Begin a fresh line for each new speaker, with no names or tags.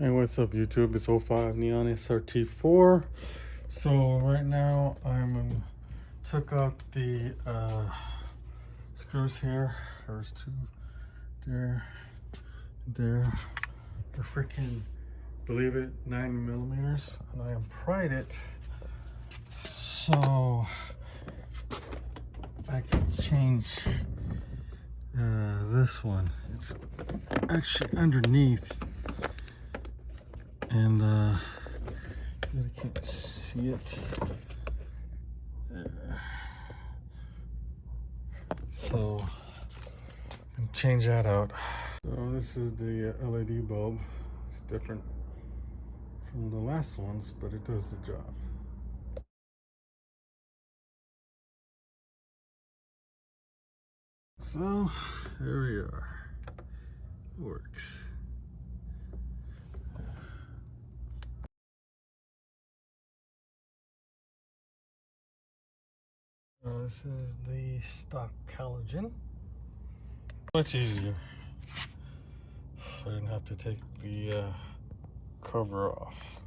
Hey, what's up YouTube? It's 05 Neon SRT4. So right now took out the screws here. There's two there. They're freaking, believe it, 9mm, and I pried it so I can change this one. It's actually underneath. And you can't see it there. So I can change that out. So this is the LED bulb. It's different from the last ones, but it does the job. So there we are. It works. This is the stock halogen. Much easier. I didn't have to take the cover off.